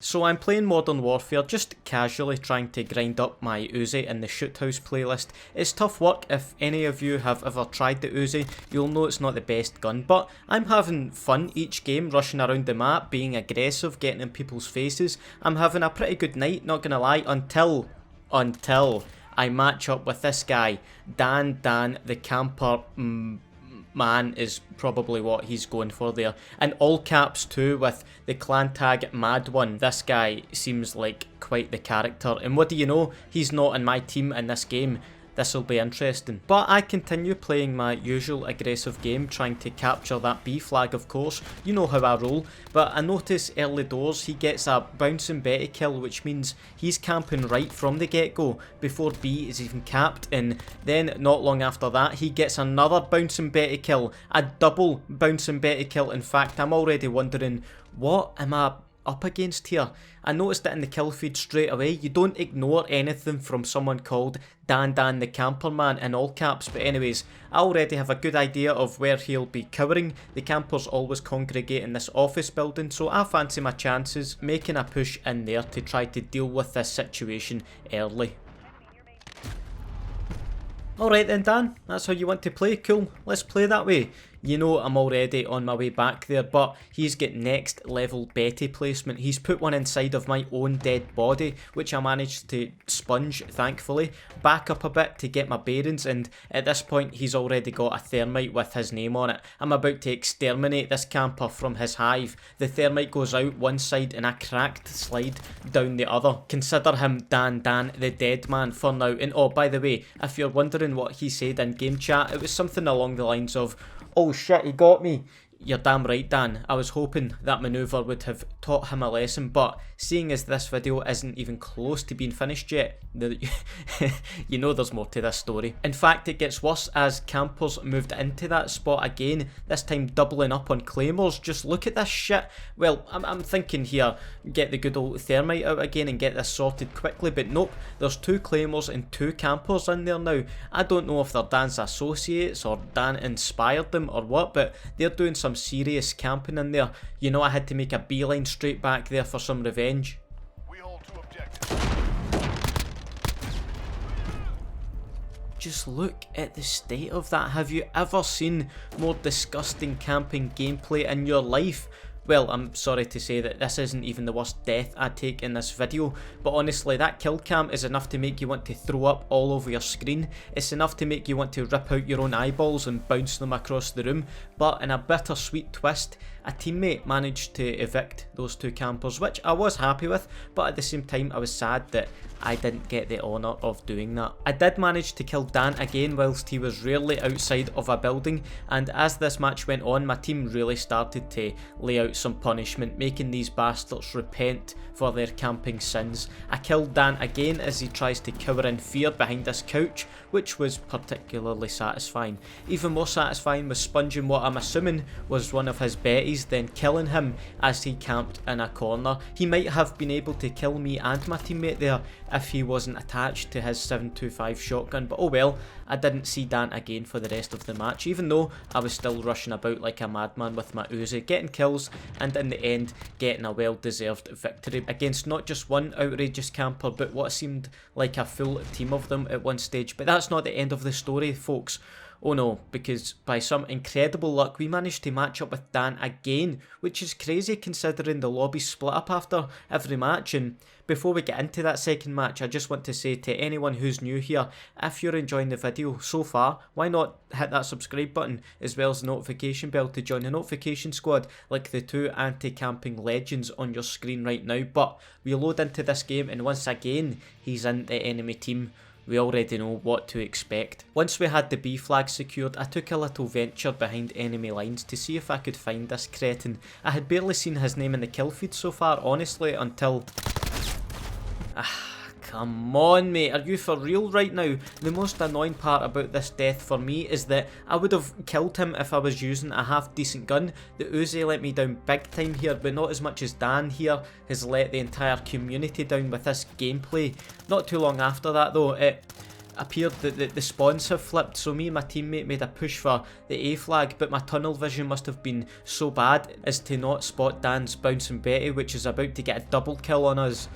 So I'm playing Modern Warfare, just casually trying to grind up my Uzi in the Shoot House playlist. It's tough work. If any of you have ever tried the Uzi, you'll know it's not the best gun, but I'm having fun each game, rushing around the map, being aggressive, getting in people's faces. I'm having a pretty good night, not gonna lie, until I match up with this guy, Dan the camper. Man is probably what he's going for there. And all caps too, with the clan tag Mad One. This guy seems like quite the character. And what do you know? He's not in my team in this game. This will be interesting. But I continue playing my usual aggressive game, trying to capture that B flag, of course. You know how I roll. But I notice early doors he gets a bouncing Betty kill, which means he's camping right from the get-go before B is even capped. And then not long after that, he gets another bouncing Betty kill. A double bouncing Betty kill. In fact, I'm already wondering, what am I up against here? I noticed it in the kill feed straight away. You don't ignore anything from someone called Dan the camper man in all caps. But anyways, I already have a good idea of where he'll be cowering. The campers always congregate in this office building, so I fancy my chances making a push in there to try to deal with this situation early. Alright then, Dan, that's how you want to play. Cool, let's play that way. You know I'm already on my way back there, but he's got next level Betty placement. He's put one inside of my own dead body, which I managed to sponge, thankfully, back up a bit to get my bearings, and at this point he's already got a thermite with his name on it. I'm about to exterminate this camper from his hive. The thermite goes out one side and a cracked slide down the other. Consider him Dan the dead man for now. And oh, by the way, if you're wondering what he said in game chat, it was something along the lines of, "Oh shit, he got me." You're damn right, Dan. I was hoping that manoeuvre would have taught him a lesson, but seeing as this video isn't even close to being finished yet, you know there's more to this story. In fact, it gets worse as campers moved into that spot again, this time doubling up on claymores. Just look at this shit. Well, I'm thinking here, get the good old thermite out again and get this sorted quickly, but nope, there's 2 claymores and 2 campers in there now. I don't know if they're Dan's associates or Dan inspired them or what, but they're doing some serious camping in there. You know, I had to make a beeline straight back there for some revenge. We hold 2 objectives. Just look at the state of that. Have you ever seen more disgusting camping gameplay in your life? Well, I'm sorry to say that this isn't even the worst death I take in this video, but honestly, that kill cam is enough to make you want to throw up all over your screen. It's enough to make you want to rip out your own eyeballs and bounce them across the room. But in a bittersweet twist, a teammate managed to evict those 2 campers, which I was happy with, but at the same time I was sad that I didn't get the honour of doing that. I did manage to kill Dan again whilst he was rarely outside of a building, and as this match went on, my team really started to lay out some punishment, making these bastards repent for their camping sins. I killed Dan again as he tries to cower in fear behind this couch, which was particularly satisfying. Even more satisfying was sponging what I'm assuming was one of his Betties, then killing him as he camped in a corner. He might have been able to kill me and my teammate there if he wasn't attached to his 7.25 shotgun, but oh well. I didn't see Dan again for the rest of the match, even though I was still rushing about like a madman with my Uzi, getting kills and in the end getting a well-deserved victory against not just one outrageous camper, but what seemed like a full team of them at one stage. But that's not the end of the story, folks. Oh no, because by some incredible luck we managed to match up with Dan again, which is crazy considering the lobby split up after every match. And before we get into that second match, I just want to say to anyone who's new here, if you're enjoying the video so far, why not hit that subscribe button as well as the notification bell to join the notification squad like the 2 anti-camping legends on your screen right now. But we load into this game and once again he's in the enemy team. We already know what to expect. Once we had the B flag secured, I took a little venture behind enemy lines to see if I could find this cretin. I had barely seen his name in the kill feed so far, honestly, until... Come on, mate, are you for real right now? The most annoying part about this death for me is that I would have killed him if I was using a half decent gun. The Uzi let me down big time here, but not as much as Dan here has let the entire community down with this gameplay. Not too long after that though, appeared that the spawns have flipped, so me and my teammate made a push for the A flag, but my tunnel vision must have been so bad as to not spot Dan's bouncing Betty, which is about to get a double kill on us.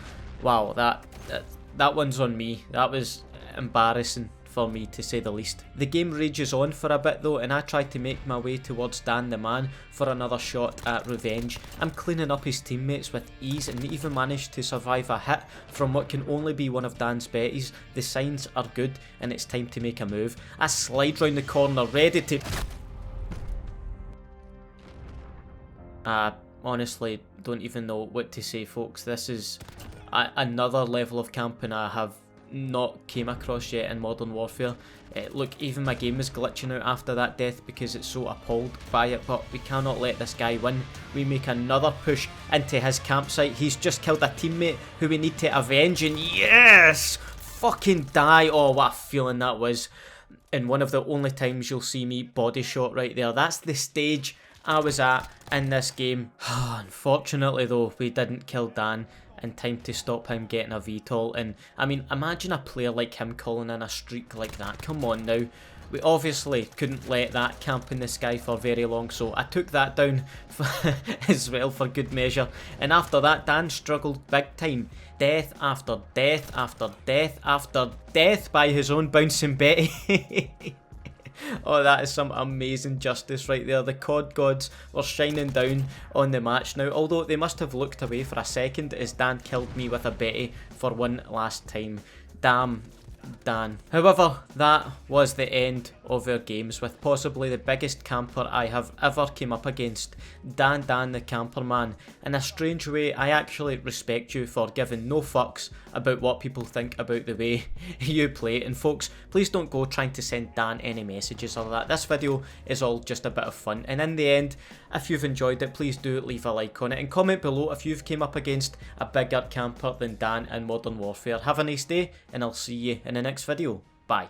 Wow, that one's on me. That was embarrassing for me, to say the least. The game rages on for a bit though, and I try to make my way towards Dan the man for another shot at revenge. I'm cleaning up his teammates with ease and even managed to survive a hit from what can only be one of Dan's Betties. The signs are good and it's time to make a move. I slide round the corner ready to... honestly don't even know what to say, folks. This is another level of camping I have not came across yet in Modern Warfare. Look, even my game is glitching out after that death because it's so appalled by it, but we cannot let this guy win. We make another push into his campsite. He's just killed a teammate who we need to avenge, and yes! Fucking die! Oh, what a feeling that was. And one of the only times you'll see me body shot right there. That's the stage I was at in this game. Unfortunately though, we didn't kill Dan in time to stop him getting a VTOL. And I mean, imagine a player like him calling in a streak like that. Come on now. We obviously couldn't let that camp in the sky for very long, so I took that down as well for good measure. And after that, Dan struggled big time. Death after death after death after death by his own bouncing Betty. Oh, that is some amazing justice right there. The COD gods were shining down on the match now, although they must have looked away for a second as Dan killed me with a Betty for one last time. Damn Dan. However, that was the end of our games with possibly the biggest camper I have ever came up against. Dan the camper man. In a strange way, I actually respect you for giving no fucks about what people think about the way you play. And folks, please don't go trying to send Dan any messages or that. This video is all just a bit of fun. And in the end, if you've enjoyed it, please do leave a like on it and comment below if you've came up against a bigger camper than Dan in Modern Warfare. Have a nice day, and I'll see you in the next video. Bye.